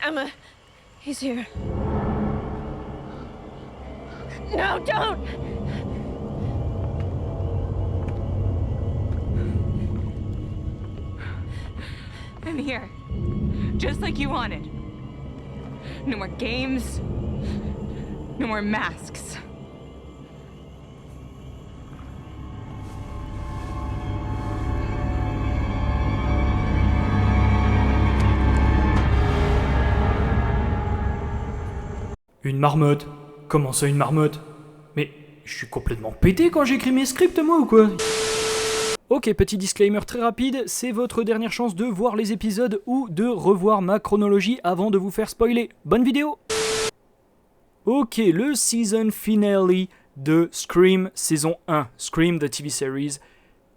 Emma, he's here. No, don't! I'm here. Just like you wanted. No more games. No more masks. Une marmotte? Comment ça une marmotte? Mais je suis complètement pété quand j'écris mes scripts moi ou quoi? Ok, petit disclaimer très rapide, c'est votre dernière chance de voir les épisodes ou de revoir ma chronologie avant de vous faire spoiler. Bonne vidéo! Ok, le season finale de Scream saison 1, Scream the TV series.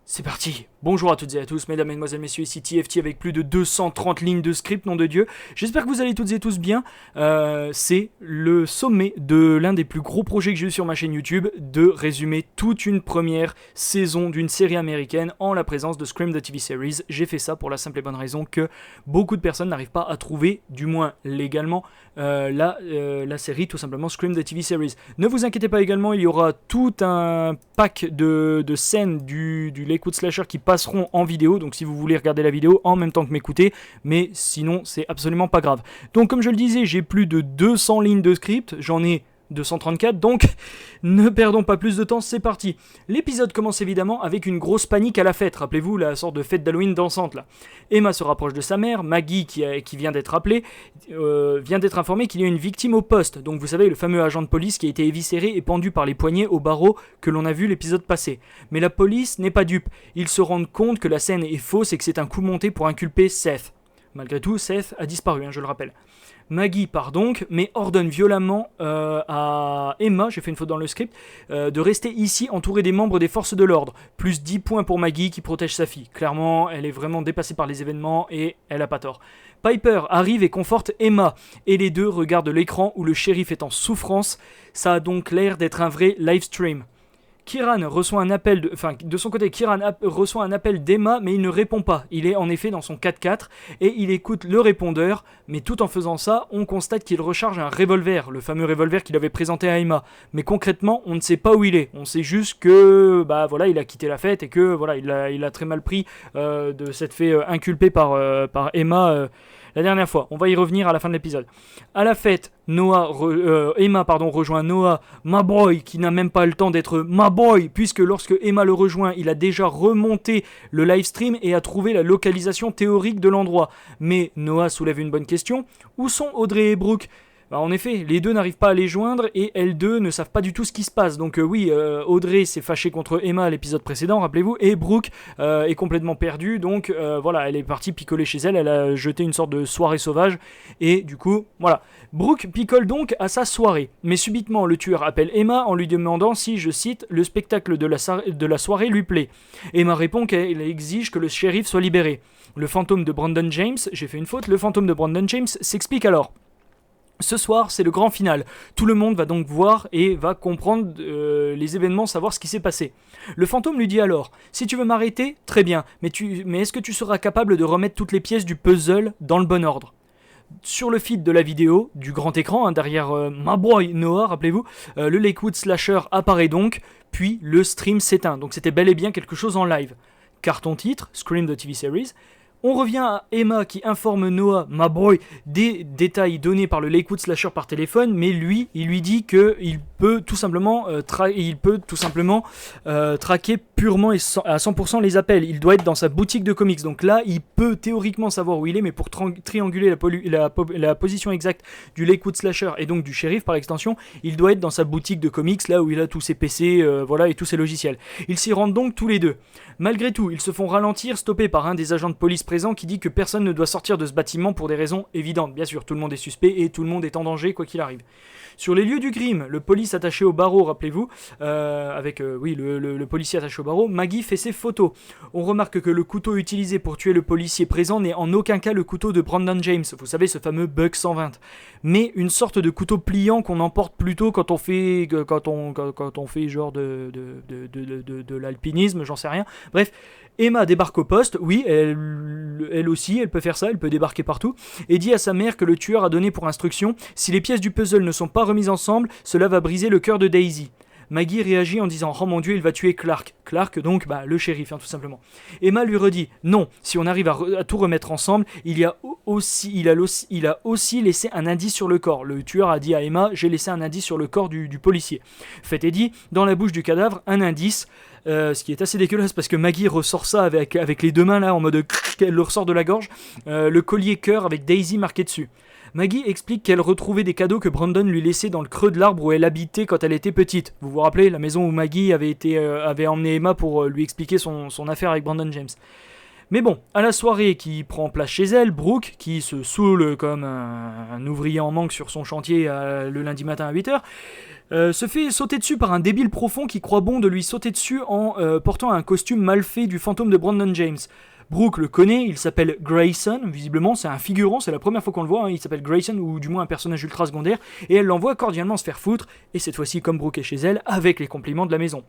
C'est parti. Bonjour à toutes et à tous, mesdames, mesdemoiselles, messieurs, ici TFT avec plus de 230 lignes de script, nom de Dieu. J'espère que vous allez toutes et tous bien. C'est le sommet de l'un des plus gros projets que j'ai eu sur ma chaîne YouTube, de résumer toute une première saison d'une série américaine en la présence de Scream the TV series. J'ai fait ça pour la simple et bonne raison que beaucoup de personnes n'arrivent pas à trouver, du moins légalement, la série tout simplement Scream the TV series. Ne vous inquiétez pas également, il y aura tout un pack de scènes du Lakewood Slasher qui passeront en vidéo, donc si vous voulez regarder la vidéo en même temps que m'écouter, mais sinon c'est absolument pas grave. Donc comme je le disais, j'ai plus de 200 lignes de script, j'en ai 234, donc ne perdons pas plus de temps, c'est parti. L'épisode commence évidemment avec une grosse panique à la fête, rappelez-vous la sorte de fête d'Halloween dansante là. Emma se rapproche de sa mère, Maggie qui vient d'être appelée, vient d'être informée qu'il y a une victime au poste, donc vous savez le fameux agent de police qui a été éviscéré et pendu par les poignets au barreau que l'on a vu l'épisode passé. Mais la police n'est pas dupe, ils se rendent compte que la scène est fausse et que c'est un coup monté pour inculper Seth. Malgré tout, Seth a disparu, je le rappelle. Maggie part donc, mais ordonne violemment à Emma, j'ai fait une faute dans le script, de rester ici entourée des membres des forces de l'ordre. Plus 10 points pour Maggie qui protège sa fille. Clairement, elle est vraiment dépassée par les événements et elle a pas tort. Piper arrive et conforte Emma, et les deux regardent l'écran où le shérif est en souffrance. Ça a donc l'air d'être un vrai live stream. Kieran reçoit un appel de son côté, Kieran reçoit un appel d'Emma, mais il ne répond pas. Il est en effet dans son 4x4 et il écoute le répondeur, mais tout en faisant ça, on constate qu'il recharge un revolver, le fameux revolver qu'il avait présenté à Emma. Mais concrètement, on ne sait pas où il est. On sait juste que, il a quitté la fête et que, il a très mal pris de s'être fait inculper par Emma. La dernière fois, on va y revenir à la fin de l'épisode. À la fête, Emma rejoint Noah, my boy, qui n'a même pas le temps d'être my boy, puisque lorsque Emma le rejoint, il a déjà remonté le live stream et a trouvé la localisation théorique de l'endroit. Mais Noah soulève une bonne question, où sont Audrey et Brooke ? En effet, les deux n'arrivent pas à les joindre et elles deux ne savent pas du tout ce qui se passe. Donc Audrey s'est fâchée contre Emma à l'épisode précédent, rappelez-vous, et Brooke est complètement perdue. Donc elle est partie picoler chez elle, elle a jeté une sorte de soirée sauvage et du coup, voilà. Brooke picole donc à sa soirée, mais subitement le tueur appelle Emma en lui demandant si, je cite, le spectacle de la soirée lui plaît. Emma répond qu'elle exige que le shérif soit libéré. Le fantôme de Brandon James, j'ai fait une faute, le fantôme de Brandon James s'explique alors. Ce soir, c'est le grand final. Tout le monde va donc voir et va comprendre les événements, savoir ce qui s'est passé. Le fantôme lui dit alors « Si tu veux m'arrêter, très bien, mais est-ce que tu seras capable de remettre toutes les pièces du puzzle dans le bon ordre ?» Sur le feed de la vidéo, du grand écran, derrière my boy Noah, rappelez-vous, le Lakewood Slasher apparaît donc, puis le stream s'éteint. Donc c'était bel et bien quelque chose en live. Carton titre, Scream the TV Series. On revient à Emma qui informe Noah, my boy, des détails donnés par le Lakewood Slasher par téléphone, mais lui, il lui dit qu'il peut tout simplement, traquer purement et à 100% les appels. Il doit être dans sa boutique de comics. Donc là, il peut théoriquement savoir où il est, mais pour trianguler la position exacte du Lakewood Slasher et donc du shérif par extension, il doit être dans sa boutique de comics, là où il a tous ses PC et tous ses logiciels. Ils s'y rendent donc tous les deux. Malgré tout, ils se font ralentir, stoppés par un des agents de police présents qui dit que personne ne doit sortir de ce bâtiment pour des raisons évidentes. Bien sûr, tout le monde est suspect et tout le monde est en danger quoi qu'il arrive. Sur les lieux du crime, le police attaché au barreau, rappelez-vous, le policier attaché au barreau, Maggie fait ses photos. On remarque que le couteau utilisé pour tuer le policier présent n'est en aucun cas le couteau de Brandon James, vous savez, ce fameux Buck 120, mais une sorte de couteau pliant qu'on emporte plutôt quand on fait genre de l'alpinisme, j'en sais rien. Bref, Emma débarque au poste, oui, elle elle aussi, elle peut faire ça, elle peut débarquer partout, et dit à sa mère que le tueur a donné pour instruction, si les pièces du puzzle ne sont pas remises ensemble, cela va briser le cœur de Daisy. Maggie réagit en disant « Oh mon Dieu, il va tuer Clark ». Clark, donc, le shérif, tout simplement. Emma lui redit « Non, si on arrive à tout remettre ensemble, il a aussi laissé un indice sur le corps. » Le tueur a dit à Emma « J'ai laissé un indice sur le corps du policier. » Fait et dit, dans la bouche du cadavre, un indice, ce qui est assez dégueulasse parce que Maggie ressort ça avec les deux mains là, en mode elle le ressort de la gorge, le collier cœur avec Daisy marqué dessus. Maggie explique qu'elle retrouvait des cadeaux que Brandon lui laissait dans le creux de l'arbre où elle habitait quand elle était petite. Vous vous rappelez, la maison où Maggie avait emmené Emma pour lui expliquer son affaire avec Brandon James. Mais bon, à la soirée qui prend place chez elle, Brooke, qui se saoule comme un ouvrier en manque sur son chantier le lundi matin à 8h, se fait sauter dessus par un débile profond qui croit bon de lui sauter dessus en portant un costume mal fait du fantôme de Brandon James. Brooke le connaît, il s'appelle Grayson, visiblement c'est un figurant, c'est la première fois qu'on le voit, il s'appelle Grayson, ou du moins un personnage ultra secondaire, et elle l'envoie cordialement se faire foutre, et cette fois-ci comme Brooke est chez elle, avec les compliments de la maison.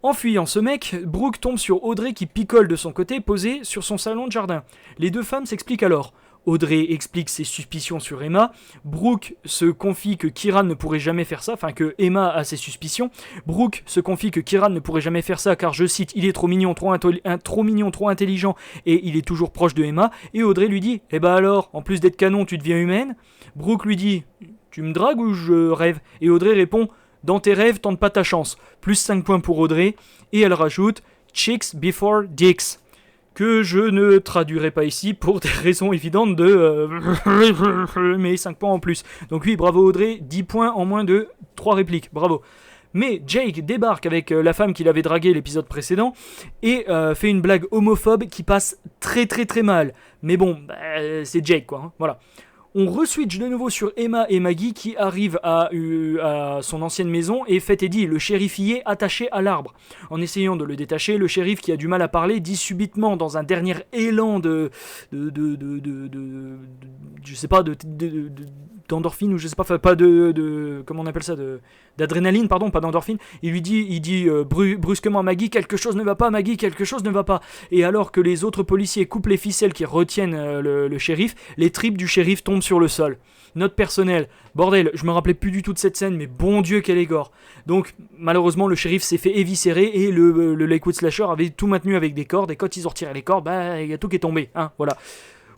En fuyant ce mec, Brooke tombe sur Audrey qui picole de son côté, posée sur son salon de jardin. Les deux femmes s'expliquent alors. Audrey explique ses suspicions sur Emma, Brooke se confie que Kieran ne pourrait jamais faire ça, enfin que Emma a ses suspicions, Brooke se confie que Kieran ne pourrait jamais faire ça car, je cite, il est trop mignon, trop intelligent et il est toujours proche de Emma, et Audrey lui dit, eh ben alors, en plus d'être canon, tu deviens humaine? Brooke lui dit, tu me dragues ou je rêve? Et Audrey répond, dans tes rêves, tente pas ta chance, plus 5 points pour Audrey, et elle rajoute, chicks before dicks. Que je ne traduirai pas ici pour des raisons évidentes mais 5 points en plus. Donc oui, bravo Audrey, 10 points en moins de 3 répliques, bravo. Mais Jake débarque avec la femme qu'il avait draguée l'épisode précédent et fait une blague homophobe qui passe très très très mal. Mais bon, c'est Jake quoi, voilà. On reswitch de nouveau sur Emma et Maggie qui arrivent à son ancienne maison et fait et dit, le shérif y est attaché à l'arbre. En essayant de le détacher, le shérif qui a du mal à parler dit subitement dans un dernier élan je sais pas, d'endorphine ou je sais pas, pas comment on appelle ça, d'adrénaline, pardon, pas d'endorphine. Il dit brusquement à Maggie, quelque chose ne va pas, Maggie, quelque chose ne va pas. Et alors que les autres policiers coupent les ficelles qui retiennent le shérif, les tripes du shérif tombent sur le sol. Note personnelle, bordel, je me rappelais plus du tout de cette scène, mais bon Dieu quelle est gore. Donc malheureusement le shérif s'est fait éviscérer et le Lakewood Slasher avait tout maintenu avec des cordes, et quand ils ont retiré les cordes, il y a tout qui est tombé, voilà.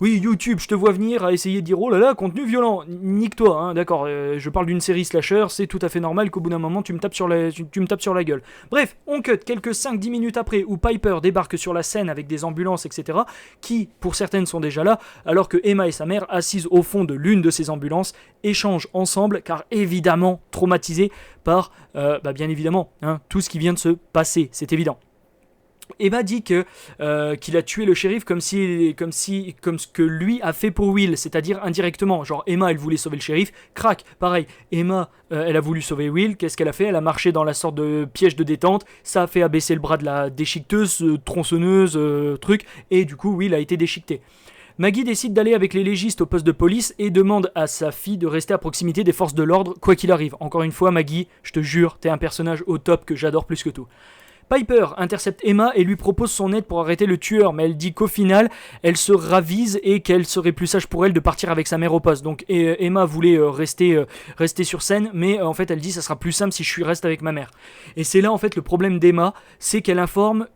Oui, YouTube, je te vois venir à essayer de dire « Oh là là, contenu violent !» Nique-toi, d'accord, je parle d'une série slasher, c'est tout à fait normal qu'au bout d'un moment tu me tapes sur la gueule. Bref, on cut quelques 5-10 minutes après où Piper débarque sur la scène avec des ambulances, etc., qui, pour certaines, sont déjà là, alors que Emma et sa mère, assises au fond de l'une de ces ambulances, échangent ensemble, car évidemment traumatisés par, bien évidemment, tout ce qui vient de se passer, c'est évident. Emma dit qu'il a tué le shérif comme ce que lui a fait pour Will, c'est-à-dire indirectement. Genre Emma, elle voulait sauver le shérif, crac, pareil. Emma, elle a voulu sauver Will, qu'est-ce qu'elle a fait? Elle a marché dans la sorte de piège de détente, ça a fait abaisser le bras de la déchiqueteuse, tronçonneuse, truc, et du coup Will a été déchiqueté. Maggie décide d'aller avec les légistes au poste de police et demande à sa fille de rester à proximité des forces de l'ordre, quoi qu'il arrive. Encore une fois, Maggie, je te jure, t'es un personnage au top que j'adore plus que tout. Piper intercepte Emma et lui propose son aide pour arrêter le tueur, mais elle dit qu'au final, elle se ravise et qu'elle serait plus sage pour elle de partir avec sa mère au poste. Donc Emma voulait rester sur scène, mais en fait elle dit ça sera plus simple si je reste avec ma mère. Et c'est là en fait le problème d'Emma, c'est qu'elle informe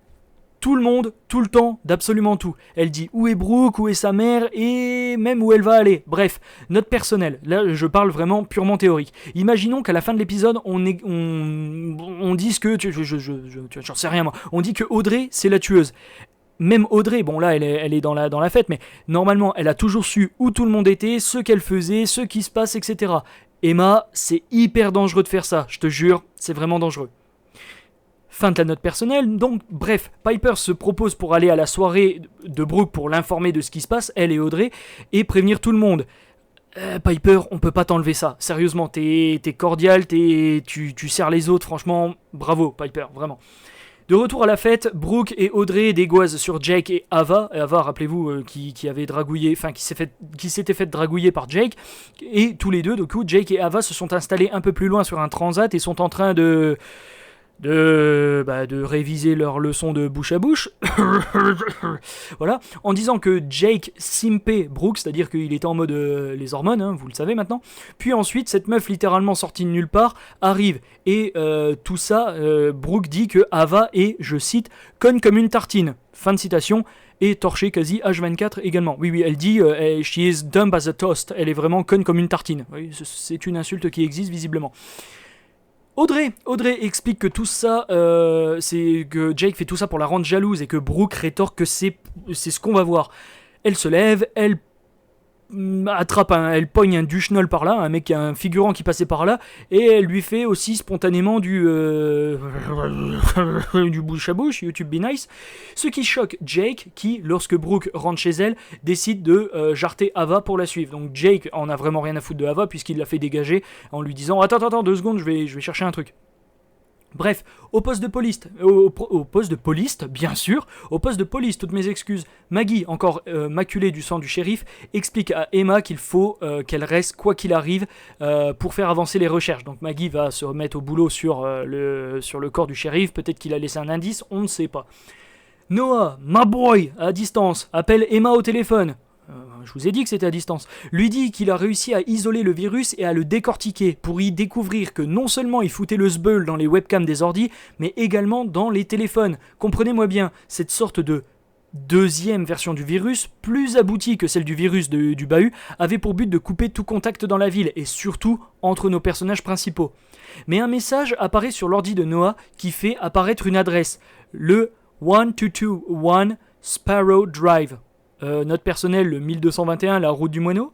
tout le monde, tout le temps, d'absolument tout. Elle dit où est Brooke, où est sa mère, et même où elle va aller. Bref, note personnelle. Là, je parle vraiment purement théorique. Imaginons qu'à la fin de l'épisode, on dise que... J'en sais rien, moi. On dit que Audrey, c'est la tueuse. Même Audrey, bon là, elle est dans la fête, mais normalement, elle a toujours su où tout le monde était, ce qu'elle faisait, ce qui se passe, etc. Emma, c'est hyper dangereux de faire ça. Je te jure, c'est vraiment dangereux. Fin de la note personnelle, donc bref, Piper se propose pour aller à la soirée de Brooke pour l'informer de ce qui se passe, elle et Audrey, et prévenir tout le monde. Piper, on peut pas t'enlever ça, sérieusement, t'es cordial, tu sers les autres, franchement, bravo Piper, vraiment. De retour à la fête, Brooke et Audrey dégoisent sur Jake et Ava. Ava, rappelez-vous, qui avait dragouillé, enfin qui s'était fait dragouiller par Jake, et tous les deux, du coup, Jake et Ava se sont installés un peu plus loin sur un transat et sont en train de de réviser leur leçon de bouche à bouche, voilà, en disant que Jake simpait Brooke, c'est-à-dire qu'il était en mode les hormones, hein, vous le savez maintenant. Puis ensuite, cette meuf littéralement sortie de nulle part arrive et tout ça, Brooke dit que Ava est, je cite, conne comme une tartine. Fin de citation. Et torchée quasi H24 également. Oui, elle dit she is dumb as a toast. Elle est vraiment conne comme une tartine. Oui, c'est une insulte qui existe visiblement. Audrey explique que tout ça, c'est que Jake fait tout ça pour la rendre jalouse et que Brooke rétorque que c'est ce qu'on va voir. Elle se lève, elle elle pogne un duchnol par là, un figurant qui passait par là, et elle lui fait aussi spontanément du bouche à bouche, YouTube be nice, ce qui choque Jake, qui, lorsque Brooke rentre chez elle, décide de jarter Ava pour la suivre. Donc Jake en a vraiment rien à foutre de Ava, puisqu'il l'a fait dégager en lui disant « Attends, 2 secondes, je vais chercher un truc ». Bref, au poste de police, bien sûr, au poste de police, toutes mes excuses. Maggie, encore maculée du sang du shérif, explique à Emma qu'il faut qu'elle reste quoi qu'il arrive pour faire avancer les recherches. Donc Maggie va se remettre au boulot sur le corps du shérif, peut-être qu'il a laissé un indice, on ne sait pas. Noah, my boy, à distance, appelle Emma au téléphone. Je vous ai dit que c'était à distance. Lui dit qu'il a réussi à isoler le virus et à le décortiquer pour y découvrir que non seulement il foutait le sbeul dans les webcams des ordis, mais également dans les téléphones. Comprenez-moi bien, cette sorte de deuxième version du virus, plus aboutie que celle du virus du bahut, avait pour but de couper tout contact dans la ville et surtout entre nos personnages principaux. Mais un message apparaît sur l'ordi de Noah qui fait apparaître une adresse, le 1221 Sparrow Drive. Note personnelle, le 1221, la route du moineau.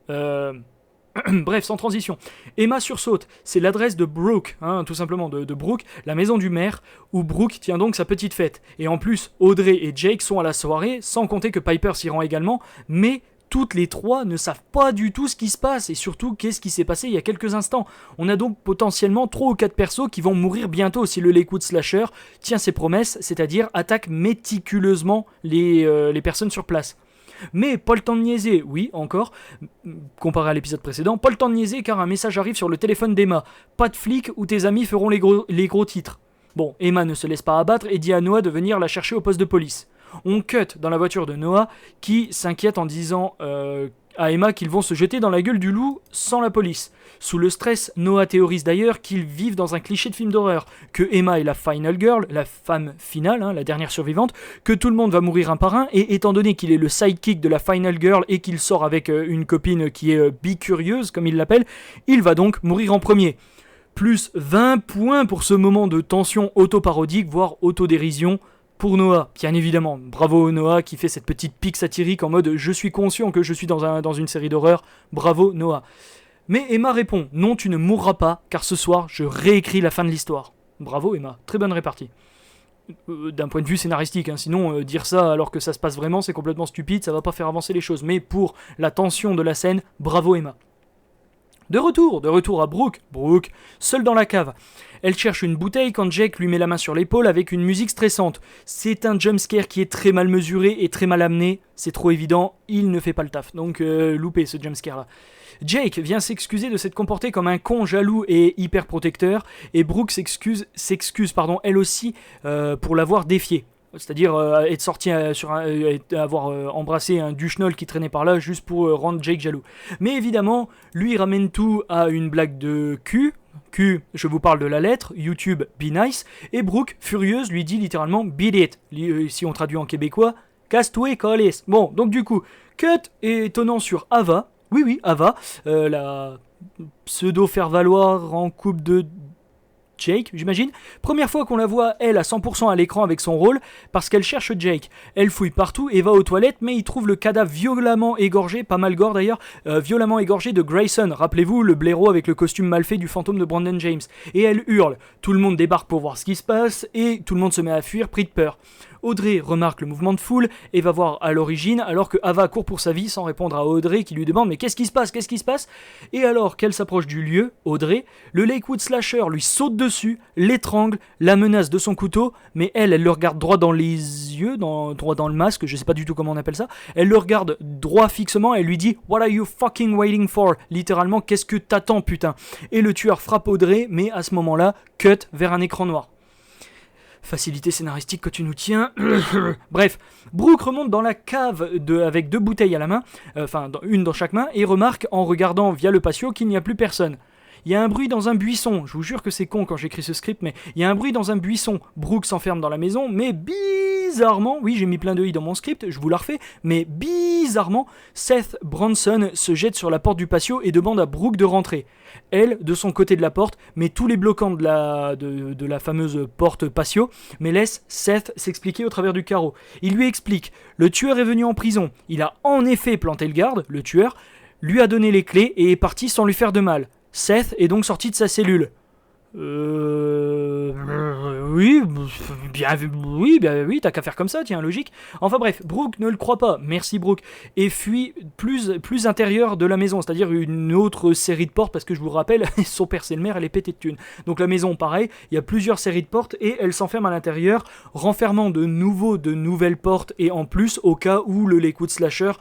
Bref, sans transition. Emma sursaute, c'est l'adresse de Brooke, tout simplement, de Brooke, la maison du maire, où Brooke tient donc sa petite fête. Et en plus, Audrey et Jake sont à la soirée, sans compter que Piper s'y rend également, mais toutes les trois ne savent pas du tout ce qui se passe, et surtout qu'est-ce qui s'est passé il y a quelques instants. On a donc potentiellement 3 ou 4 persos qui vont mourir bientôt si le Lakewood Slasher tient ses promesses, c'est-à-dire attaque méticuleusement les personnes sur place. Mais pas le temps de niaiser, oui, encore, comparé à l'épisode précédent, pas le temps de niaiser car un message arrive sur le téléphone d'Emma. Pas de flic ou tes amis feront les gros titres. Bon, Emma ne se laisse pas abattre et dit à Noah de venir la chercher au poste de police. On cut dans la voiture de Noah qui s'inquiète en disant à Emma qu'ils vont se jeter dans la gueule du loup sans la police. Sous le stress, Noah théorise d'ailleurs qu'ils vivent dans un cliché de film d'horreur, que Emma est la final girl, la femme finale, la dernière survivante, que tout le monde va mourir un par un, et étant donné qu'il est le sidekick de la final girl et qu'il sort avec une copine qui est bicurieuse, comme il l'appelle, il va donc mourir en premier. Plus 20 points pour ce moment de tension auto-parodique, voire autodérision, pour Noah, bien évidemment. Bravo Noah qui fait cette petite pique satirique en mode « je suis conscient que je suis dans une série d'horreur, bravo Noah ». Mais Emma répond « non, tu ne mourras pas, car ce soir, je réécris la fin de l'histoire ». Bravo Emma, très bonne répartie. D'un point de vue scénaristique, sinon dire ça alors que ça se passe vraiment, c'est complètement stupide, ça va pas faire avancer les choses. Mais pour la tension de la scène, bravo Emma. De retour à Brooke, seule dans la cave. Elle cherche une bouteille quand Jake lui met la main sur l'épaule avec une musique stressante. C'est un jumpscare qui est très mal mesuré et très mal amené, c'est trop évident, il ne fait pas le taf. Donc loupé ce jumpscare là. Jake vient s'excuser de s'être comporté comme un con jaloux et hyper protecteur, et Brooke s'excuse elle aussi pour l'avoir défié. C'est-à-dire être sorti avoir embrassé un duchnol qui traînait par là juste pour rendre Jake jaloux. Mais évidemment, lui ramène tout à une blague de cul, je vous parle de la lettre, YouTube, be nice, et Brooke, furieuse, lui dit littéralement beat it, si on traduit en québécois, casse-toi, colis. Bon, donc du coup, cut étonnant sur Ava, oui, Ava, la pseudo-faire-valoir en couple de Jake, j'imagine. Première fois qu'on la voit, elle, à 100% à l'écran avec son rôle, parce qu'elle cherche Jake. Elle fouille partout et va aux toilettes, mais il trouve le cadavre violemment égorgé, pas mal gore d'ailleurs, violemment égorgé de Grayson. Rappelez-vous, le blaireau avec le costume mal fait du fantôme de Brandon James. Et elle hurle. Tout le monde débarque pour voir ce qui se passe, et tout le monde se met à fuir, pris de peur. Audrey remarque le mouvement de foule et va voir à l'origine, alors que Ava court pour sa vie sans répondre à Audrey qui lui demande « Mais qu'est-ce qui se passe ? Et alors qu'elle s'approche du lieu, Audrey, le Lakewood Slasher lui saute dessus, l'étrangle, la menace de son couteau, mais elle le regarde droit dans les yeux, droit dans le masque, je sais pas du tout comment on appelle ça, elle le regarde droit fixement et lui dit « What are you fucking waiting for ?» Littéralement, qu'est-ce que t'attends putain ? Et le tueur frappe Audrey, mais à ce moment-là, cut vers un écran noir. Facilité scénaristique que tu nous tiens. Bref, Brooke remonte dans la cave avec 2 bouteilles à la main, une dans chaque main, et remarque en regardant via le patio qu'il n'y a plus personne. Il y a un bruit dans un buisson. Je vous jure que c'est con quand j'écris ce script, mais il y a un bruit dans un buisson. Brooke s'enferme dans la maison, mais bizarrement, oui, j'ai mis plein de i dans mon script, je vous la refais, mais bizarrement, Seth Bronson se jette sur la porte du patio et demande à Brooke de rentrer. Elle, de son côté de la porte, met tous les bloquants de la fameuse porte patio, mais laisse Seth s'expliquer au travers du carreau. Il lui explique, le tueur est venu en prison. Il a en effet planté le garde, le tueur, lui a donné les clés et est parti sans lui faire de mal. Seth est donc sorti de sa cellule. Oui, t'as qu'à faire comme ça, tiens, logique. Enfin bref, Brooke ne le croit pas, merci Brooke, et fuit plus intérieur de la maison, c'est-à-dire une autre série de portes, parce que je vous rappelle, son père c'est le maire, elle est pétée de thunes. Donc la maison, pareil, il y a plusieurs séries de portes, et elle s'enferme à l'intérieur, renfermant de nouvelles portes, et en plus, au cas où le Lakewood Slasher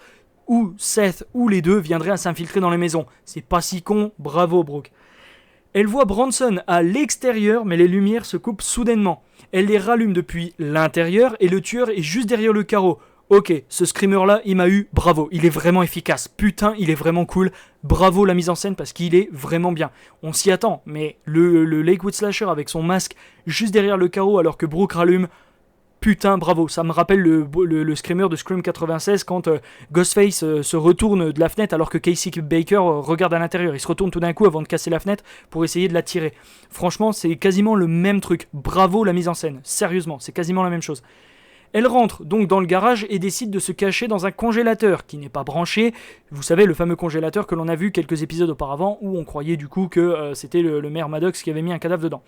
ou Seth ou les deux viendraient à s'infiltrer dans les maisons. C'est pas si con, bravo Brooke. Elle voit Bronson à l'extérieur, mais les lumières se coupent soudainement. Elle les rallume depuis l'intérieur et le tueur est juste derrière le carreau. Ok, ce screamer-là, il m'a eu, bravo, il est vraiment efficace. Putain, il est vraiment cool. Bravo la mise en scène parce qu'il est vraiment bien. On s'y attend, mais le Lakewood Slasher avec son masque juste derrière le carreau alors que Brooke rallume... Putain, bravo, ça me rappelle le screamer de Scream 96 quand Ghostface se retourne de la fenêtre alors que Casey Baker regarde à l'intérieur. Il se retourne tout d'un coup avant de casser la fenêtre pour essayer de la tirer. Franchement, c'est quasiment le même truc. Bravo la mise en scène, sérieusement, c'est quasiment la même chose. Elle rentre donc dans le garage et décide de se cacher dans un congélateur qui n'est pas branché. Vous savez, le fameux congélateur que l'on a vu quelques épisodes auparavant où on croyait du coup que c'était le maire Maddox qui avait mis un cadavre dedans.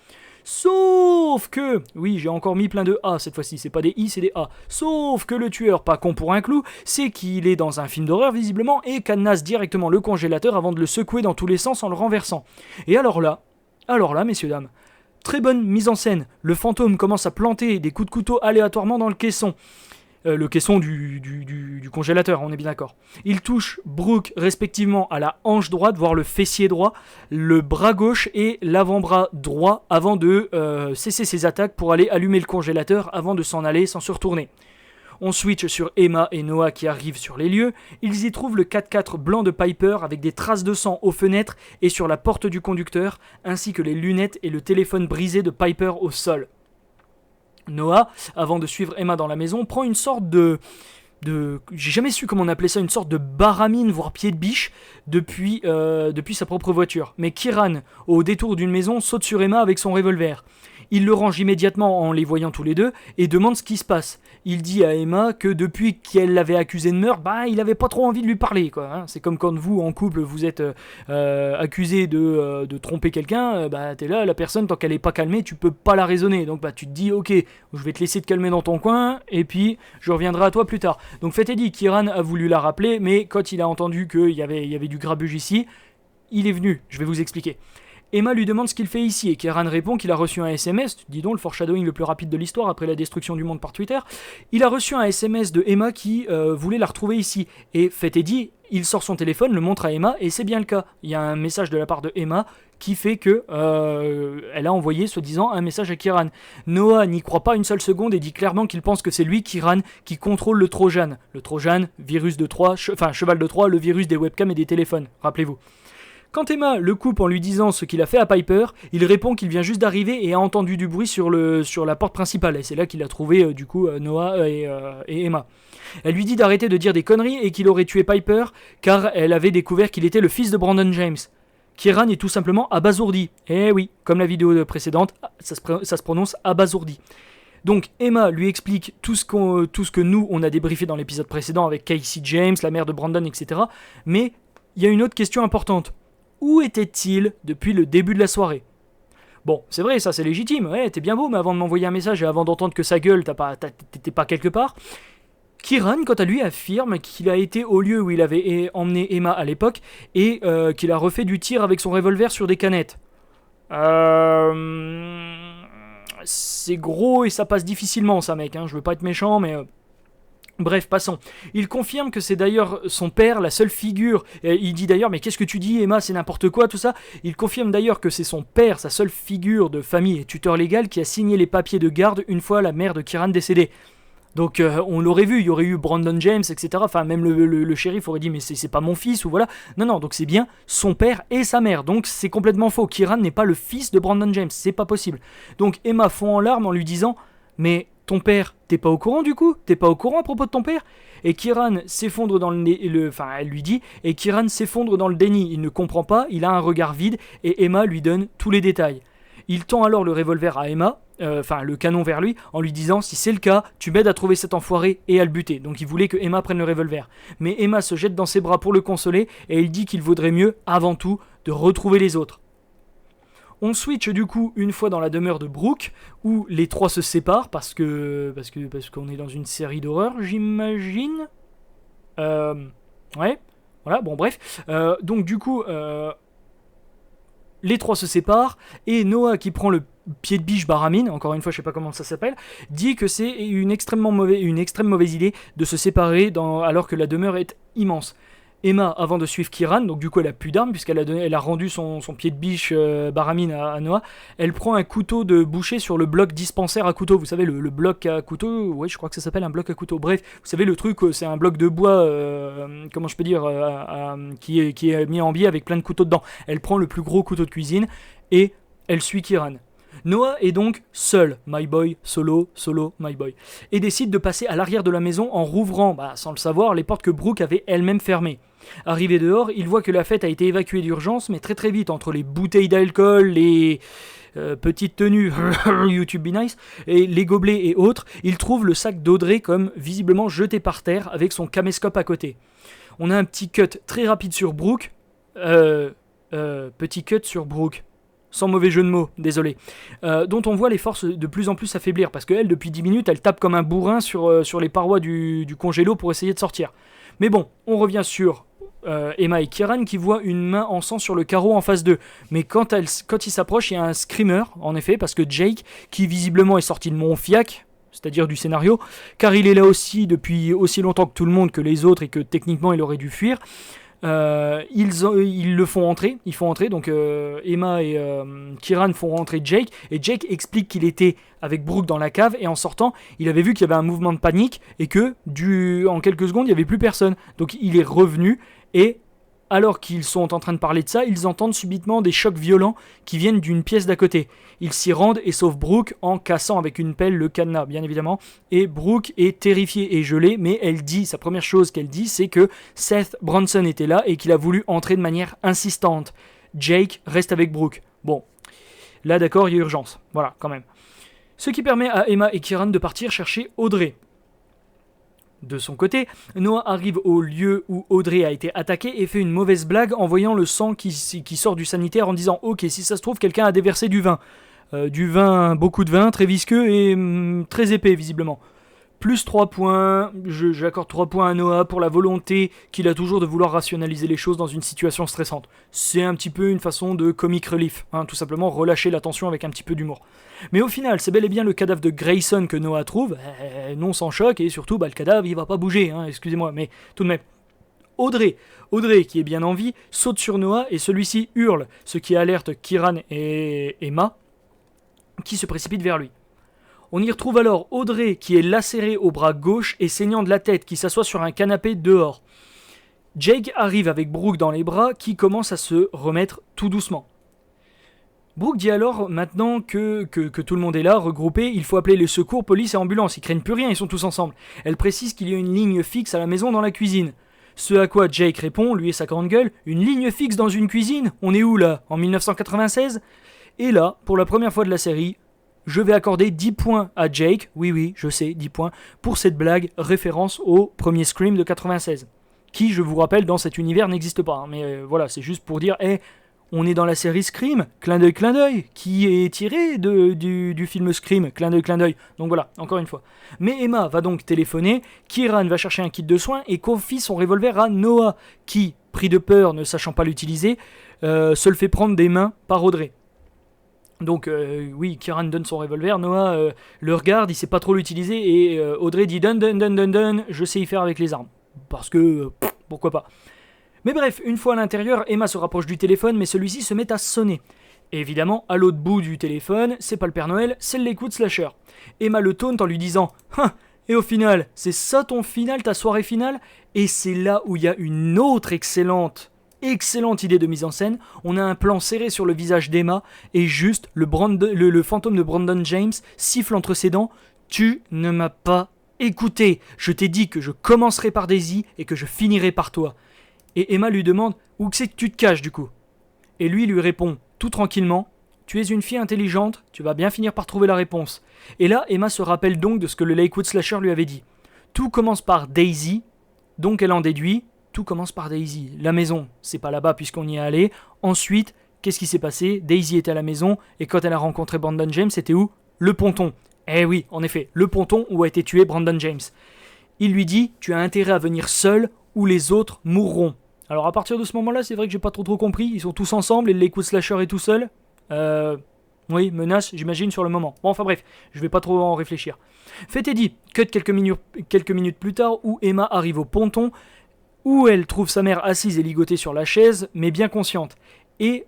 Sauf que, oui, j'ai encore mis plein de A cette fois-ci, c'est pas des I, c'est des A. Sauf que le tueur, pas con pour un clou, c'est qu'il est dans un film d'horreur visiblement et cadenasse directement le congélateur avant de le secouer dans tous les sens en le renversant. Et alors là, messieurs dames, très bonne mise en scène. Le fantôme commence à planter des coups de couteau aléatoirement dans le caisson. Le caisson du congélateur, on est bien d'accord. Il touche Brooke respectivement à la hanche droite, voire le fessier droit, le bras gauche et l'avant-bras droit avant de cesser ses attaques pour aller allumer le congélateur avant de s'en aller sans se retourner. On switch sur Emma et Noah qui arrivent sur les lieux. Ils y trouvent le 4x4 blanc de Piper avec des traces de sang aux fenêtres et sur la porte du conducteur, ainsi que les lunettes et le téléphone brisé de Piper au sol. Noah, avant de suivre Emma dans la maison, prend une sorte de j'ai jamais su comment on appelait ça, une sorte de baramine, voire pied de biche, depuis sa propre voiture. Mais Kieran, au détour d'une maison, saute sur Emma avec son revolver. Il le range immédiatement en les voyant tous les deux et demande ce qui se passe. Il dit à Emma que depuis qu'elle l'avait accusé de meurtre, il avait pas trop envie de lui parler, quoi, hein. C'est comme quand vous, en couple, vous êtes accusé de tromper quelqu'un, t'es là, la personne, tant qu'elle est pas calmée, tu peux pas la raisonner. Donc tu te dis, ok, je vais te laisser te calmer dans ton coin, et puis je reviendrai à toi plus tard. Donc fait et dit, Kieran a voulu la rappeler, mais quand il a entendu qu'il y avait du grabuge ici, il est venu, je vais vous expliquer. Emma lui demande ce qu'il fait ici et Kieran répond qu'il a reçu un SMS, dis donc le foreshadowing le plus rapide de l'histoire après la destruction du monde par Twitter. Il a reçu un SMS de Emma qui voulait la retrouver ici. Et fait et dit, il sort son téléphone, le montre à Emma et c'est bien le cas. Il y a un message de la part de Emma qui fait que elle a envoyé soi-disant un message à Kieran. Noah n'y croit pas une seule seconde et dit clairement qu'il pense que c'est lui, Kieran, qui contrôle le Trojan. Le Trojan, virus de Troie, cheval de Troie, le virus des webcams et des téléphones, rappelez-vous. Quand Emma le coupe en lui disant ce qu'il a fait à Piper, il répond qu'il vient juste d'arriver et a entendu du bruit sur la porte principale. Et c'est là qu'il a trouvé Noah et Emma. Elle lui dit d'arrêter de dire des conneries et qu'il aurait tué Piper car elle avait découvert qu'il était le fils de Brandon James. Kieran est tout simplement abasourdi. Eh oui, comme la vidéo précédente, ça se prononce abasourdi. Donc Emma lui explique tout ce que nous on a débriefé dans l'épisode précédent avec Casey James, la mère de Brandon, etc. Mais il y a une autre question importante. Où était-il depuis le début de la soirée ? Bon, c'est vrai, ça c'est légitime, ouais, t'es bien beau, mais avant de m'envoyer un message et avant d'entendre que sa gueule, t'étais pas quelque part. Kieran, quant à lui, affirme qu'il a été au lieu où il avait emmené Emma à l'époque et qu'il a refait du tir avec son revolver sur des canettes. C'est gros et ça passe difficilement, ça, mec, hein, je veux pas être méchant, mais... Bref, passons. Il confirme que c'est d'ailleurs son père, la seule figure. Il dit d'ailleurs, mais qu'est-ce que tu dis, Emma, c'est n'importe quoi, tout ça. Il confirme d'ailleurs que c'est son père, sa seule figure de famille et tuteur légal, qui a signé les papiers de garde une fois la mère de Kieran décédée. Donc on l'aurait vu, il y aurait eu Brandon James, etc. Enfin, même le shérif aurait dit, mais c'est pas mon fils, ou voilà. Non, donc c'est bien son père et sa mère. Donc c'est complètement faux. Kieran n'est pas le fils de Brandon James, c'est pas possible. Donc Emma fond en larmes en lui disant, mais ton père, t'es pas au courant du coup? T'es pas au courant à propos de ton père? Et Kieran s'effondre dans enfin, elle lui dit, et Kieran s'effondre dans le déni. Il ne comprend pas, il a un regard vide, et Emma lui donne tous les détails. Il tend alors le revolver à Emma, le canon vers lui, en lui disant, si c'est le cas, tu m'aides à trouver cet enfoiré et à le buter. Donc il voulait que Emma prenne le revolver. Mais Emma se jette dans ses bras pour le consoler, et il dit qu'il vaudrait mieux, avant tout, de retrouver les autres. On switch du coup une fois dans la demeure de Brooke, où les trois se séparent parce qu'on est dans une série d'horreur, j'imagine. Ouais, voilà, bon bref. Donc du coup, les trois se séparent, et Noah, qui prend le pied de biche Baramine, encore une fois je sais pas comment ça s'appelle, dit que c'est une extrême mauvaise idée de se séparer alors que la demeure est immense. Emma, avant de suivre Kieran, donc du coup elle a plus d'armes puisqu'elle a rendu son pied de biche Baramine à Noah, elle prend un couteau de boucher sur le bloc dispensaire à couteau, vous savez le bloc à couteau, ouais je crois que ça s'appelle un bloc à couteau, bref, vous savez le truc, c'est un bloc de bois, comment je peux dire, qui est mis en biais avec plein de couteaux dedans. Elle prend le plus gros couteau de cuisine et elle suit Kieran. Noah est donc seul, my boy, solo, my boy, et décide de passer à l'arrière de la maison en rouvrant, sans le savoir, les portes que Brooke avait elle-même fermées. Arrivé dehors, il voit que la fête a été évacuée d'urgence, mais très très vite, entre les bouteilles d'alcool, les petites tenues, YouTube be nice, et les gobelets et autres, il trouve le sac d'Audrey comme visiblement jeté par terre avec son caméscope à côté. On a un petit cut très rapide sur Brooke, petit cut sur Brooke. Sans mauvais jeu de mots, désolé, dont on voit les forces de plus en plus s'affaiblir, parce qu'elle, depuis 10 minutes, elle tape comme un bourrin sur les parois du congélo pour essayer de sortir. Mais bon, on revient sur Emma et Kieran qui voient une main en sang sur le carreau en face d'eux. Mais quand ils s'approchent, il y a un screamer, en effet, parce que Jake, qui visiblement est sorti de Montfiac, c'est-à-dire du scénario, car il est là aussi depuis aussi longtemps que tout le monde, que les autres, et que techniquement il aurait dû fuir, ils le font entrer, donc Emma et Kieran font rentrer Jake, et Jake explique qu'il était avec Brooke dans la cave, et en sortant, il avait vu qu'il y avait un mouvement de panique, et que en quelques secondes, il n'y avait plus personne. Donc il est revenu, et alors qu'ils sont en train de parler de ça, ils entendent subitement des chocs violents qui viennent d'une pièce d'à côté. Ils s'y rendent et sauvent Brooke en cassant avec une pelle le cadenas, bien évidemment. Et Brooke est terrifiée et gelée, mais sa première chose qu'elle dit, c'est que Seth Bronson était là et qu'il a voulu entrer de manière insistante. Jake reste avec Brooke. Bon, là d'accord, il y a urgence. Voilà, quand même. Ce qui permet à Emma et Kieran de partir chercher Audrey. De son côté, Noah arrive au lieu où Audrey a été attaquée et fait une mauvaise blague en voyant le sang qui sort du sanitaire en disant « Ok, si ça se trouve, quelqu'un a déversé du vin. Beaucoup de vin, très visqueux et très épais visiblement. » Plus 3 points, j'accorde 3 points à Noah pour la volonté qu'il a toujours de vouloir rationaliser les choses dans une situation stressante. C'est un petit peu une façon de comic relief, tout simplement relâcher la tension avec un petit peu d'humour. Mais au final, c'est bel et bien le cadavre de Grayson que Noah trouve, non sans choc, et surtout le cadavre il va pas bouger, excusez-moi, mais tout de même. Audrey, qui est bien en vie, saute sur Noah et celui-ci hurle, ce qui alerte Kieran et Emma, qui se précipitent vers lui. On y retrouve alors Audrey qui est lacérée au bras gauche et saignant de la tête, qui s'assoit sur un canapé dehors. Jake arrive avec Brooke dans les bras, qui commence à se remettre tout doucement. Brooke dit alors, maintenant que tout le monde est là, regroupé, il faut appeler les secours, police et ambulance, ils craignent plus rien, ils sont tous ensemble. Elle précise qu'il y a une ligne fixe à la maison dans la cuisine. Ce à quoi Jake répond, lui et sa grande gueule, une ligne fixe dans une cuisine? On est où là? En 1996? Et là, pour la première fois de la série, je vais accorder 10 points à Jake, oui, je sais, 10 points, pour cette blague, référence au premier Scream de 96, qui, je vous rappelle, dans cet univers n'existe pas, mais voilà, c'est juste pour dire, on est dans la série Scream, clin d'œil, qui est tiré du film Scream, clin d'œil, donc voilà, encore une fois. Mais Emma va donc téléphoner, Kieran va chercher un kit de soins et confie son revolver à Noah, qui, pris de peur, ne sachant pas l'utiliser, se le fait prendre des mains par Audrey. Donc oui, Kieran donne son revolver, Noah le regarde, il sait pas trop l'utiliser, et Audrey dit donne, je sais y faire avec les armes. Parce que, pourquoi pas. Mais bref, une fois à l'intérieur, Emma se rapproche du téléphone, mais celui-ci se met à sonner. Et évidemment, à l'autre bout du téléphone, c'est pas le Père Noël, c'est le Lakewood Slasher. Emma le taunte en lui disant « Et au final, c'est ça ton final, ta soirée finale ?» Et c'est là où il y a une autre excellente idée de mise en scène. On a un plan serré sur le visage d'Emma, et juste le fantôme de Brandon James siffle entre ses dents « Tu ne m'as pas écouté, je t'ai dit que je commencerai par Daisy et que je finirai par toi. » Et Emma lui demande « Où c'est que tu te caches du coup ?» Et lui répond tout tranquillement « Tu es une fille intelligente, tu vas bien finir par trouver la réponse. » Et là, Emma se rappelle donc de ce que le Lakewood Slasher lui avait dit. Tout commence par Daisy, donc elle en déduit « Tout commence par Daisy. La maison, c'est pas là-bas puisqu'on y est allé. Ensuite, qu'est-ce qui s'est passé ? Daisy était à la maison, et quand elle a rencontré Brandon James, c'était où ? Le ponton. Eh oui, en effet, le ponton où a été tué Brandon James. Il lui dit « Tu as intérêt à venir seul ou les autres mourront. » Alors à partir de ce moment-là, c'est vrai que j'ai pas trop compris. Ils sont tous ensemble et le Lakewood Slasher est tout seul. Oui, menace, j'imagine, sur le moment. Bon, enfin bref, je vais pas trop en réfléchir. Fait et dit, cut quelques minutes plus tard, où Emma arrive au ponton, où elle trouve sa mère assise et ligotée sur la chaise, mais bien consciente. Et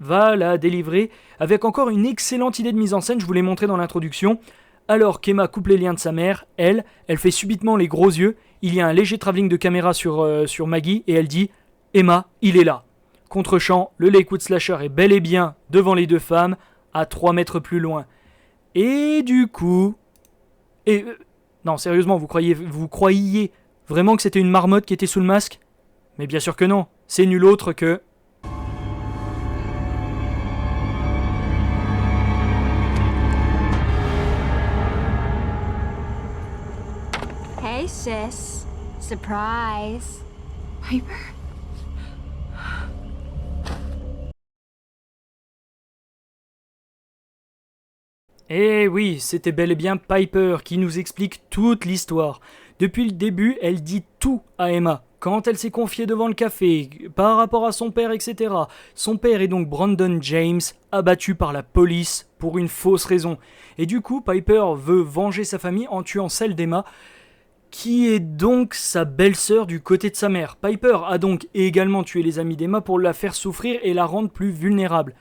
va la délivrer avec encore une excellente idée de mise en scène, je vous l'ai montré dans l'introduction. Alors qu'Emma coupe les liens de sa mère, elle fait subitement les gros yeux. Il y a un léger travelling de caméra sur Maggie et elle dit « Emma, il est là ». Contre-champ, le Lakewood Slasher est bel et bien devant les deux femmes, à 3 mètres plus loin. Et du coup... non, sérieusement, vous croyiez vraiment que c'était une marmotte qui était sous le masque ? Mais bien sûr que non, c'est nul autre que... Hey, sis. Surprise. Piper? Eh oui, c'était bel et bien Piper qui nous explique toute l'histoire. Depuis le début, elle dit tout à Emma. Quand elle s'est confiée devant le café, par rapport à son père, etc. Son père est donc Brandon James, abattu par la police pour une fausse raison. Et du coup, Piper veut venger sa famille en tuant celle d'Emma, qui est donc sa belle-sœur du côté de sa mère. Piper a donc également tué les amis d'Emma pour la faire souffrir et la rendre plus vulnérable.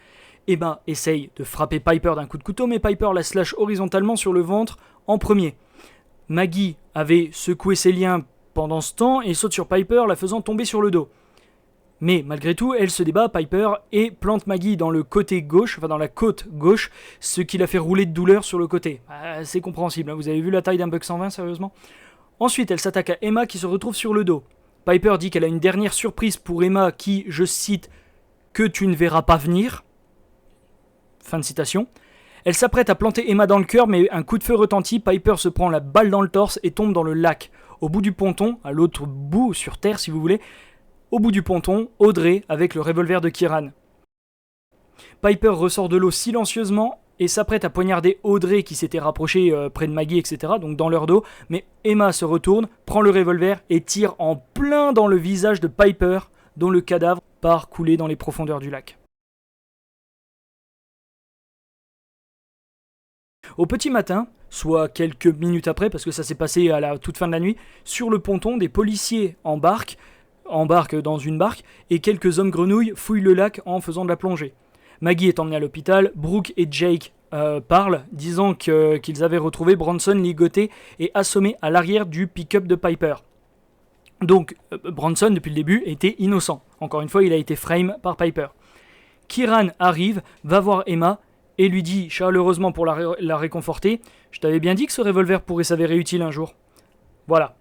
Emma essaye de frapper Piper d'un coup de couteau, mais Piper la slash horizontalement sur le ventre en premier. Maggie avait secoué ses liens pendant ce temps et saute sur Piper, la faisant tomber sur le dos. Mais malgré tout, elle se débat, Piper, et plante Maggie dans le côté gauche, enfin dans la côte gauche, ce qui la fait rouler de douleur sur le côté. C'est compréhensible, hein. Vous avez vu la taille d'un Buck 120, sérieusement ? Ensuite, elle s'attaque à Emma qui se retrouve sur le dos. Piper dit qu'elle a une dernière surprise pour Emma qui, je cite, « que tu ne verras pas venir ». Fin de citation. Elle s'apprête à planter Emma dans le cœur, mais un coup de feu retentit, Piper se prend la balle dans le torse et tombe dans le lac. Au bout du ponton, à l'autre bout, sur terre si vous voulez, au bout du ponton, Audrey avec le revolver de Kieran. Piper ressort de l'eau silencieusement et s'apprête à poignarder Audrey qui s'était rapprochée près de Maggie, etc., donc dans leur dos, mais Emma se retourne, prend le revolver et tire en plein dans le visage de Piper, dont le cadavre part couler dans les profondeurs du lac. Au petit matin, soit quelques minutes après, parce que ça s'est passé à la toute fin de la nuit, sur le ponton, des policiers embarquent dans une barque, et quelques hommes grenouilles fouillent le lac en faisant de la plongée. Maggie est emmenée à l'hôpital, Brooke et Jake parlent, disant qu'ils avaient retrouvé Branson ligoté et assommé à l'arrière du pick-up de Piper. Donc, Branson, depuis le début, était innocent. Encore une fois, il a été frame par Piper. Kieran arrive, va voir Emma, et lui dit chaleureusement pour la réconforter « Je t'avais bien dit que ce revolver pourrait s'avérer utile un jour. » Voilà.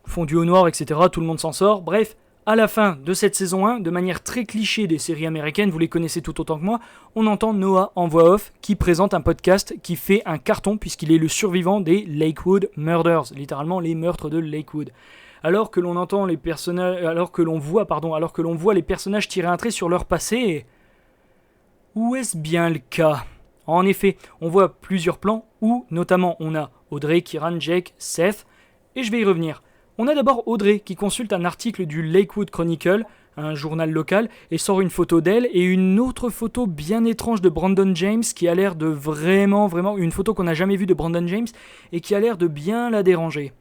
Fondu au noir, etc., tout le monde s'en sort. Bref, à la fin de cette saison 1, de manière très cliché des séries américaines, vous les connaissez tout autant que moi, on entend Noah en voix off qui présente un podcast qui fait un carton puisqu'il est le survivant des Lakewood Murders, littéralement les meurtres de Lakewood. Alors que l'on voit les personnages tirer un trait sur leur passé... Où est-ce bien le cas ? En effet, on voit plusieurs plans où, notamment, on a Audrey, Kieran, Jake, Seth, et je vais y revenir. On a d'abord Audrey qui consulte un article du Lakewood Chronicle, un journal local, et sort une photo d'elle et une autre photo bien étrange de Brandon James qui a l'air de vraiment, une photo qu'on n'a jamais vue de Brandon James et qui a l'air de bien la déranger.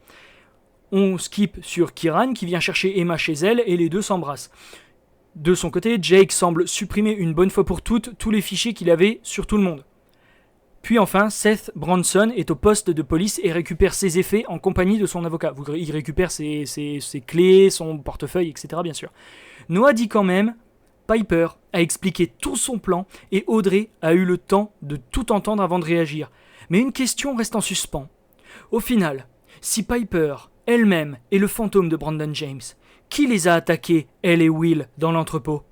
On skip sur Kieran qui vient chercher Emma chez elle et les deux s'embrassent. De son côté, Jake semble supprimer une bonne fois pour toutes tous les fichiers qu'il avait sur tout le monde. Puis enfin, Seth Branson est au poste de police et récupère ses effets en compagnie de son avocat. Il récupère ses clés, son portefeuille, etc. bien sûr. Noah dit quand même, Piper a expliqué tout son plan et Audrey a eu le temps de tout entendre avant de réagir. Mais une question reste en suspens. Au final, si Piper elle-même est le fantôme de Brandon James, qui les a attaqués, elle et Will, dans l'entrepôt?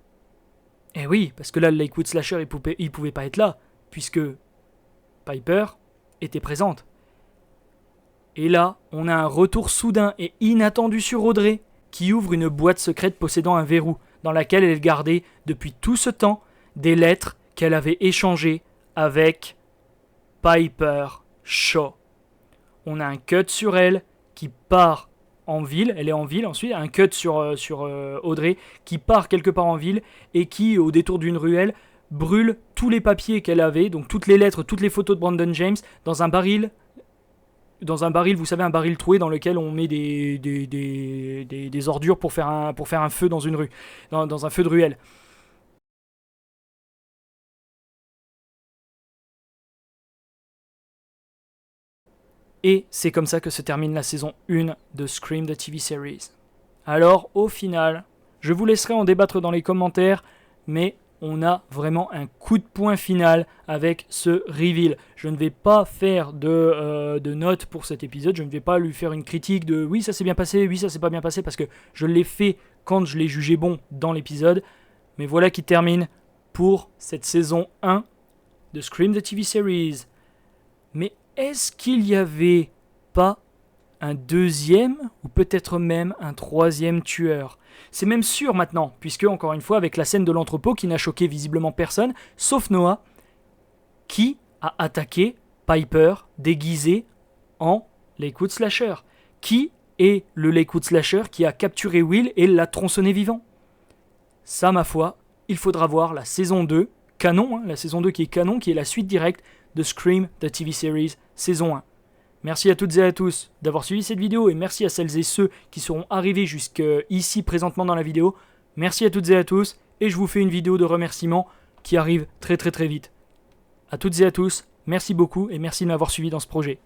Eh oui, parce que là, le Lakewood Slasher, il pouvait pas être là, puisque Piper était présente. Et là, on a un retour soudain et inattendu sur Audrey, qui ouvre une boîte secrète possédant un verrou, dans laquelle elle gardait, depuis tout ce temps, des lettres qu'elle avait échangées avec Piper Shaw. On a un cut sur elle, qui part en ville, elle est en ville ensuite, un cut sur Audrey, qui part quelque part en ville, et qui, au détour d'une ruelle, brûle tous les papiers qu'elle avait, donc toutes les lettres, toutes les photos de Brandon James, dans un baril, vous savez, un baril troué dans lequel on met des ordures pour faire un feu dans une rue, dans un feu de ruelle. Et c'est comme ça que se termine la saison 1 de Scream the TV Series. Alors, au final, je vous laisserai en débattre dans les commentaires, mais on a vraiment un coup de poing final avec ce reveal. Je ne vais pas faire de notes pour cet épisode, je ne vais pas lui faire une critique de oui ça s'est bien passé, oui ça s'est pas bien passé, parce que je l'ai fait quand je l'ai jugé bon dans l'épisode. Mais voilà qui termine pour cette saison 1 de Scream the TV Series. Mais est-ce qu'il n'y avait pas un deuxième ou peut-être même un troisième tueur? C'est même sûr maintenant, puisque encore une fois avec la scène de l'entrepôt qui n'a choqué visiblement personne, sauf Noah, qui a attaqué Piper déguisé en Lakewood Slasher. Qui est le Lakewood Slasher qui a capturé Will et l'a tronçonné vivant? Ça, ma foi, il faudra voir la saison 2, canon, la saison 2 qui est canon, qui est la suite directe de Scream the TV Series saison 1. Merci à toutes et à tous d'avoir suivi cette vidéo et merci à celles et ceux qui seront arrivés jusqu'ici présentement dans la vidéo. Merci à toutes et à tous et je vous fais une vidéo de remerciements qui arrive très très très vite. À toutes et à tous, merci beaucoup et merci de m'avoir suivi dans ce projet.